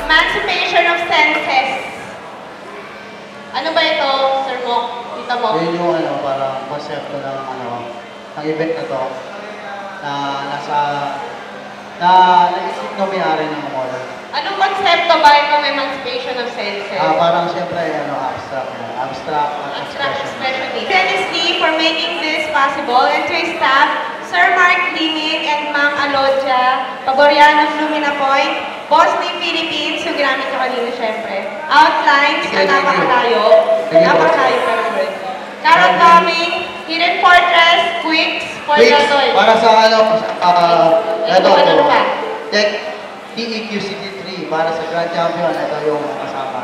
Emancipation of senses. Ano ba ito, Sir Mok? Tita Mok? Yun yung parang konsepto ng ng event na to na naisip ng may-ari ng mall. Anong konsepto ba itong emancipation of senses? Parang siyempre abstract expression. Dennis Lee for making this possible, and to his staff, Sir Mark Limit and Ma'am Alodja Paboriano of Lumina Point, Boss Lee Philippines, yung ginamit ko kanina siyempre. Outlines na napakalayo. Napakalayo pero good. Carrot Coming, Hidden Fortress, Quicks, for Gatoy. Para sa ano pa? Tech TEQ City 3 para sa Grand Champion. Ito yung kasama.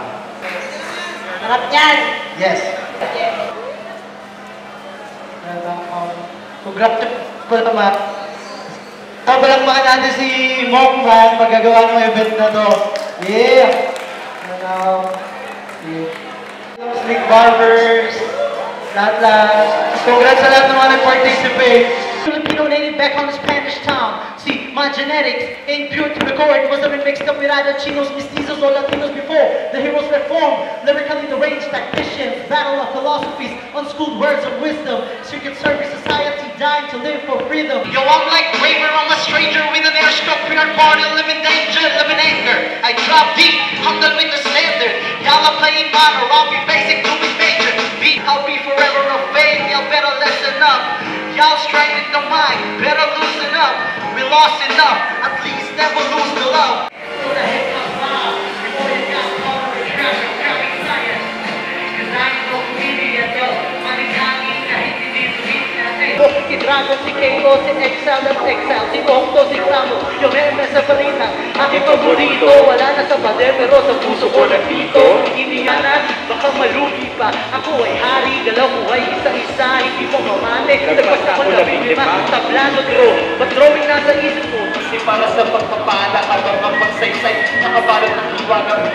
Harap niyan. Yes. Congrats po naman. Pabalakpakan natin si Mong Van paggagawa ng event na to. Yeah! Slick Barbers, lahat. Congrats sa lahat ng mga nag-participate. Filipino native back on the Spanish town. See, my genetics ain't pure to record. Must have been mixed up with either Chinos, Mestizos, or Latinos before. The heroes reformed, lyrically deranged tacticians, battle of philosophies, unschooled words of wisdom. Secret service society dying to live for freedom. Yo, I'm like Kramer, I'm a stranger with an airstruck pure party, live in danger, live in anger. I drop deep, I'm done with the standard. Y'all are playing minor, I'll be basic, doing major. I'll be forever a fade, y'all better listen up. Y'all strengthen the mind, better loosen up. We lost enough, at least never lose the love. Si Dragon, si KO, si Excel at Excel, si Octo, si Samo, yung Hermes sa Farina. Aking paborito, wala na sa pader, pero sa puso ko nandito. Hindi yan baka malugi pa. Ako ay hari, galaw ko ay isa-isa, hindi mo mamali. Nagpas ako na bigima, tablano draw, but drawing nasa isip mo. Kasi para sa pagpapala, habang ang pagsaysay, nakabalot ng iwagang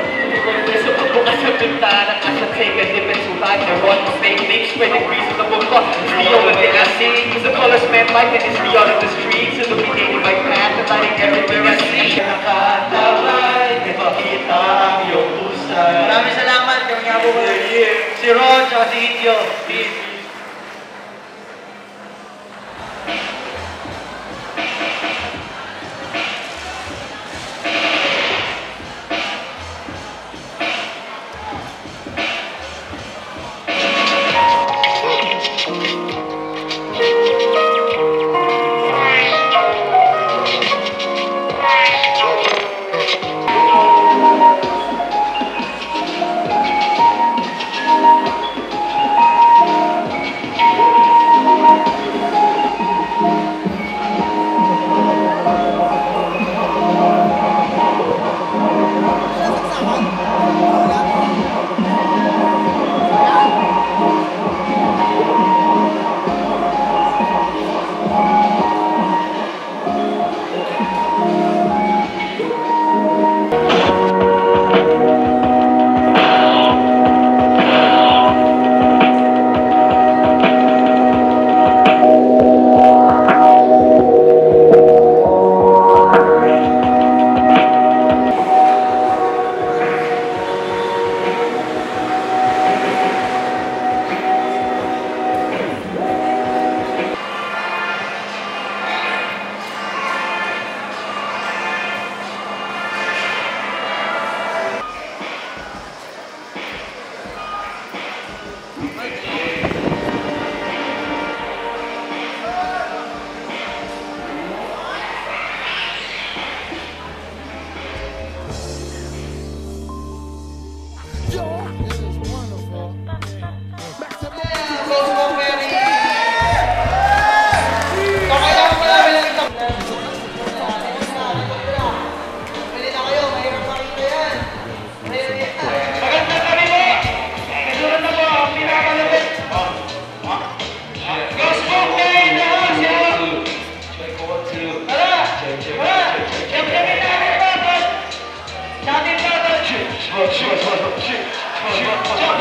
so pagbukas sa bintana, as I take a dip into life, I want to make things spreading reasonable thought. It's the only thing I see, it's the colors man life, and it's the art of the streets, illuminating my path, and lighting everywhere I see. Nakataway, may makita ang iyong pusa. Maraming salamat, kami nga po si Ron, at si Indio. Peace.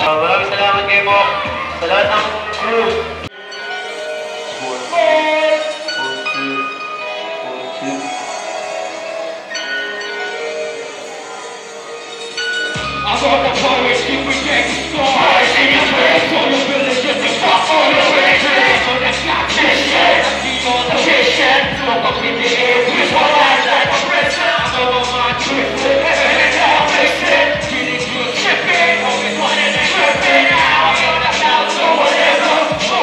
Maraming salamat kayo mo sa lahat ng crew. I'm on the forest, you reject stars. In your face, all your buildings just a fuck all your religion. So that's not Christian. I'm on the Christian. Look up in the air, with one life like a prison. I'm on my trip, heaven and hell, listen. Getting you tripping, always wanting to tripping. Now I'm on the house or whatever.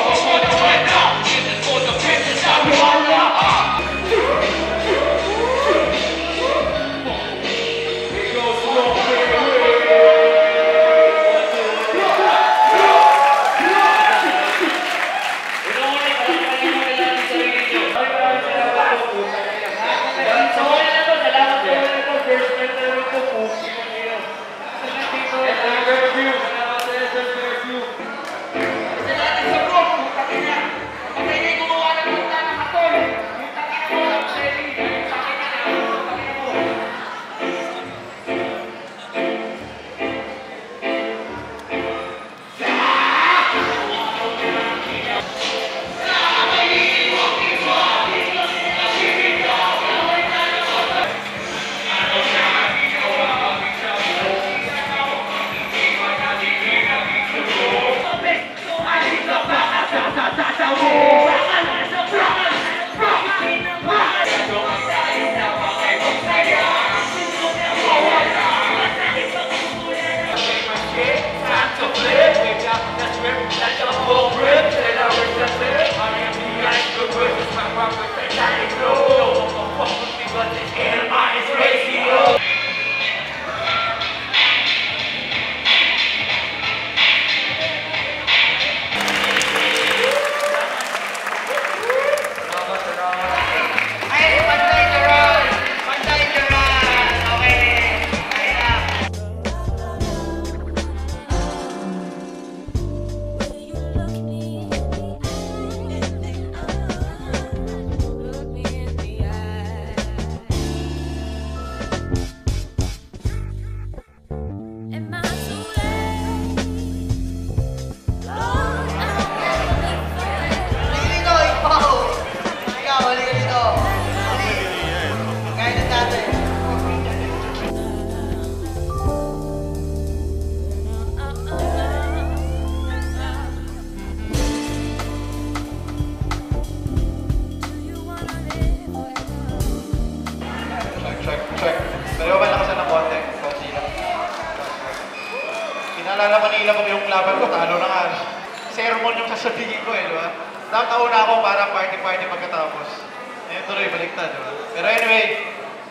sa tingin ko eh, di ba? Nakauna ako para party-party pagkatapos. Ngayon tuloy, baliktad, di ba? Pero anyway,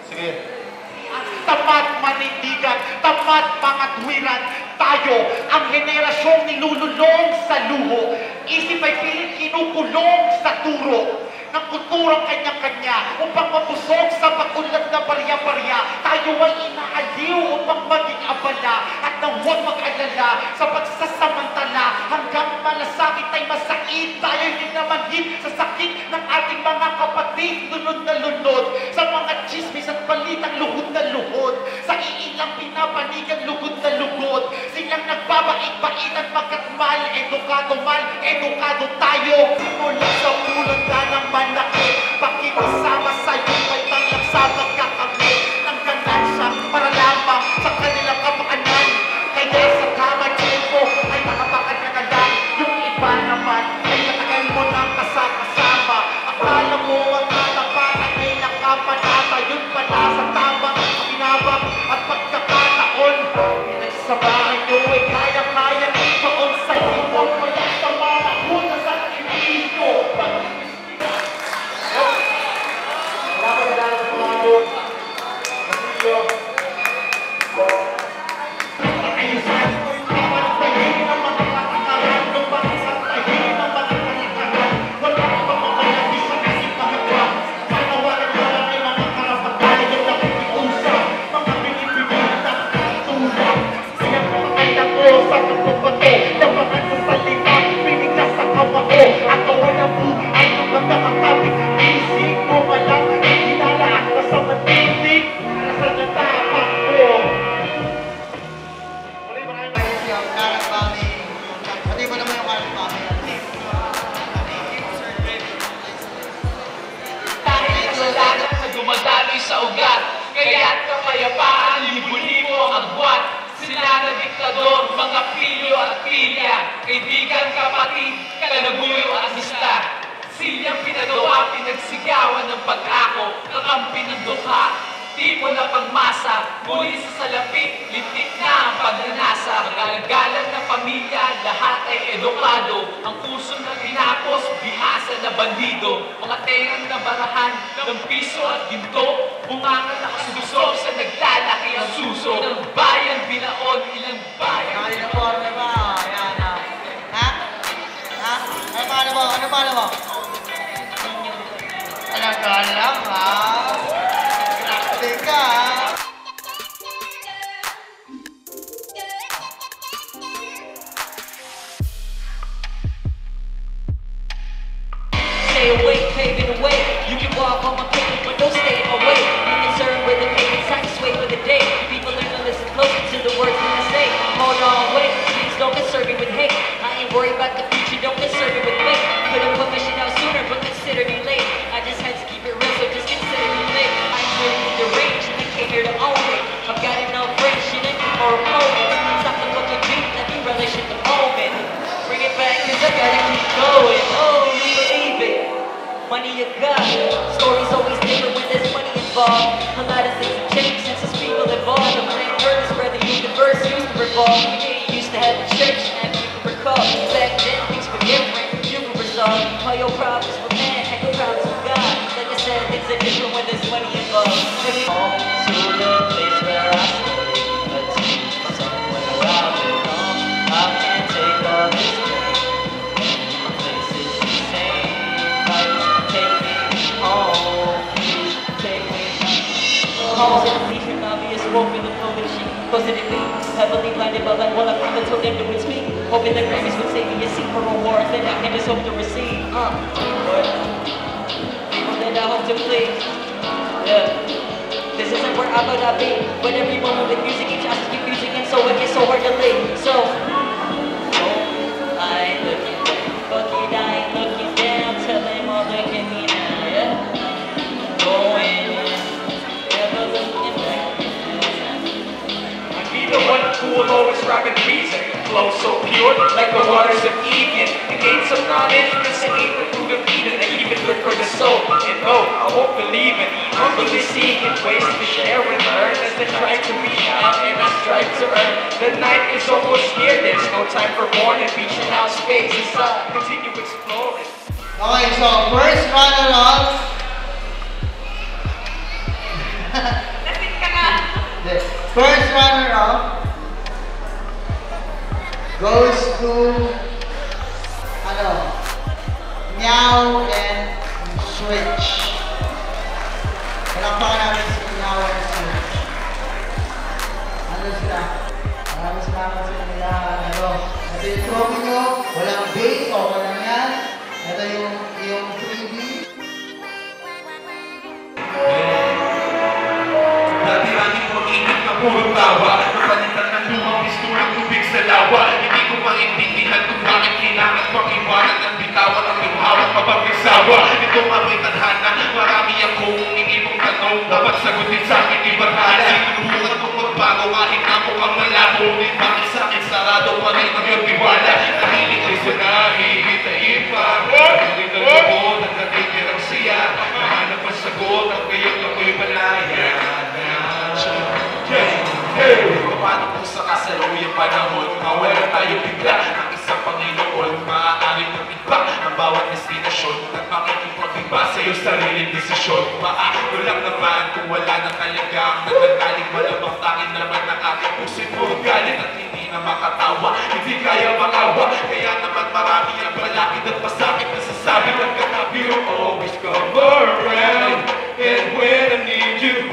sige. Tamad manindigan, tamad pangatwiran, tayo ang henerasyong nilululong sa luho. Isip ay pilit kinukulong sa turo ng kulturang kanya-kanya upang mabusog sa pag-unlad na barya-barya. Tayo ay inaaliw upang maging abala at nang huwag mag-alala sa pagsasamantala hanggang malasakit ay masait. Tayo hindi naman hit sa sakit ng ating mga kapatid, lunod na lunod sa mga chismis at balitang luhod na luhod. Sa iilang pinapanigan lugod na lugod, silang nagbabait-baitan pagkat mal, edukado tayo. Simula sa pulot ka ng malaki, pakikisama sa'yo may tanglak sa pagkakamit ng ganansya para lamang sa kanilang kapakanan. Kaya sa tamang tempo ay nakapakan ka na lang. Yung iba naman ay matagal mo nang kasama. Akala mo ang katapatan ay nakapanata. Yun pala sa tamang pinabang at pagkakataon. Pinagsamahan nyo ay kaya-kaya itoon sa ipon. Kaya sa mga hunas at iniito. Sa ugat, kaya't kapayapaan, libo-libo ang agwat. Sila na diktador, mga pilyo at pilya, kaibigan, kapatid, kalaguyo at amistad. Silyang pinagawa, pinagsigawan ng pag-ako, kakampi ng dukha. Tipo na pagmasa, muli sa salapi, litik na ang pagnanasa. Magalagalan ng pamilya, lahat ay edukado. Ang puso na tinapos, bihasa na bandido. Mga tengang na barahan ng piso at ginto. Bungangan nakasubsob sa naglalaki ang suso. Ilang bayan binaon, ilang bayan. Ano ba? Ayan na. Ha? Ha? Ano ba? Talaga lang, ha? Teka. Stay awake, paving the way. You can walk on my pavement, but don't stay in my way. Be concerned with the pavement, time to sway for the day. People learn to listen closer to the words that I say. Hold on, wait, please don't concern me with hate. I ain't worried about the future, don't concern me with fate. Could've put my shit out sooner, but consider me late. I just had to keep it real, so just consider me late. I'm here with the range, and I came here to own it. I've got enough range, shit, I need more opponents. Stop the fucking beat, let me relish in the moment. Bring it back, cause I gotta keep going. Oh, believe it. Money you got. Stories always different when there's money involved. A lot of things have changed since there's people involved. The plan first, where the universe used to revolve. We used to have a church and people recall. Back then things were different, you could resolve all your problems with man, and your problems with God. Like I said, things are different when there's money involved. Every home to the place where I stay, but to somewhere I belong. I can't take all this pain. The place is insane. Take me home, please take me home. Homes in the future, obvious hope in the moment sheet. Positively, heavily blinded by light while I finally told them to it's me. Hoping the Grammys would save me a seat for awards that I can just hope to receive. But people that I hope to please. Yeah. This isn't where I thought I'd be. But every moment with music, each has to keep music, and so it gets so hard to leave. So, I ain't looking back, fuck it, I ain't looking down. Tell them all look at me now, yeah. Going in, never looking back. I be the one who will always rock a reason. Flow so pure, like the waters of Eden. The gates of non-entrance and eat the food of Eden. They keep it good for the soul. And no, I won't believe it. Humbly seeking ways to share and learn as they try to reach out and I strive to earn. The night is almost here, there's no time for mourning. Reaching out space inside, continue exploring. Okay, so first runner-up. Lasing ka na. First runner-up goes to Meow and Switch. Palakpakan namin si Meow and Switch. Ano sila? Maraming salamat sa kanila. Ito yung trophy nyo. Walang base o walang yan. Ito yung freebie. Dati-dati ko mag-ingat na puro tawa. Napalitan ng lumang misturang tubig sa lawa. Hindi ko maintindihan kung bakit kailangan pang iwanan ng bitawan ng luhawang mapagkasawa. Ito ako'y tadhana, marami akong iniibong tanong. Dapat sagutin sa akin ibarhana. Sinubukan kong magbago kahit na mukhang malabo. Ngunit bakit sa akin sarado pa rin ang iyong tiwala. Nahilig ko sa nahihintayin pa. Nahilig ang labo, nagkatigil ang siya. Nahanap ang sagot at ngayon ako'y malaya. Paano kung sa kasaluyang panahon mawala tayo bigla ng isang Panginoon, maaaring magigba ang bawat destinasyon at makikipag-iba sa iyong sariling desisyon. Paano lang naman kung wala na talagang nagagaling, malamang tangin naman ng aking puso'y puro galit at hindi na makatawa, hindi kaya makawa. Kaya naman marami ang balakid at pasakit na sasabi ng katabi, you'll always come around. And when I need you,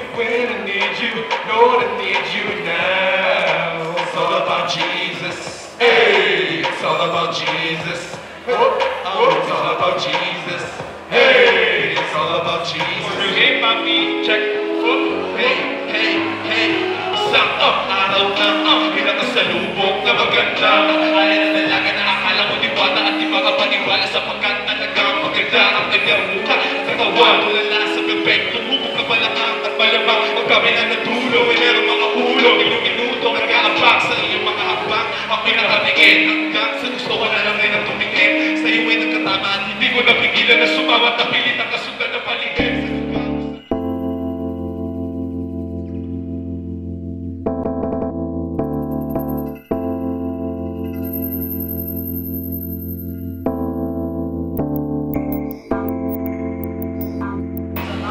Lord, I need you now. It's all about Jesus. Hey, it's all about Jesus. Oh, it's all about Jesus. Hey, it's all about Jesus. Hey, papi, check. Oh, hey. Isang araw na pinakasalubong na maganda. Alin na dalaga na akala mo diwata at di makapaniwala sapagkat talagang maganda ang kanyang mukha. Katawan mo lala sa bebek, tumubok na balakang at malamang pag kami na natulog, may meron mga ulo, minuto nag-aabak sa iyong mga hakbang. Ako'y nakatingin hanggang sa gusto ko na lang rin ang tumingin. Sa iyo ay nagkatama at hindi ko napigilan na sumawat na pilit ang kasundan na paligid.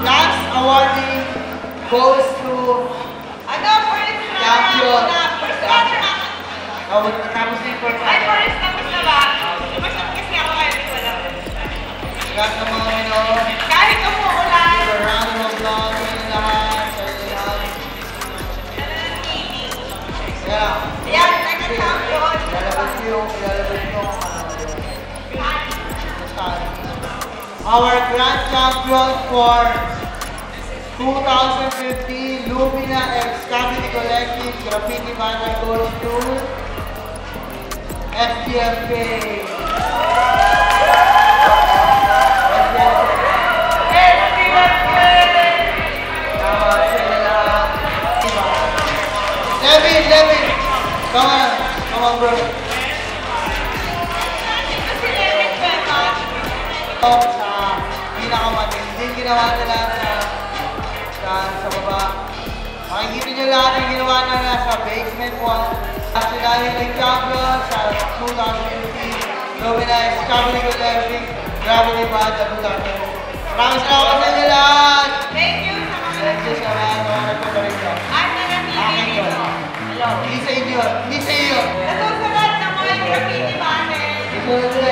Last awarding goes to First Champion. First runner-up. Tapos na yung first Ay, runner. first tapos na ba? First tapos kasi ako kaya hindi ko alam. Lahat ng mga Pinoy. Kahit umuulan. So, round of applause sa inyo lahat. Sa inyo lahat. Yeah. Ayan, second champion. Ilalabas yung our grand champion for 2015 Lumina X Comedy Collective Graffiti Banner goes to FTFK. Levin, come on bro. Sa pinakamatinding ginawa nila sa baba. Makikita nyo lahat ang ginawa nila sa basement 1. At sila yung nag-champion sa 2015 Lumina X Comedy Collective Gravity Band sa 2015. Maraming salamat sa inyo lahat! Thank you sa mga Thank you sa mga nagpapalit ko. at nanatili dito. Hello. Hindi sa inyo. Nasusunod ng mga graffiti banner. Ito na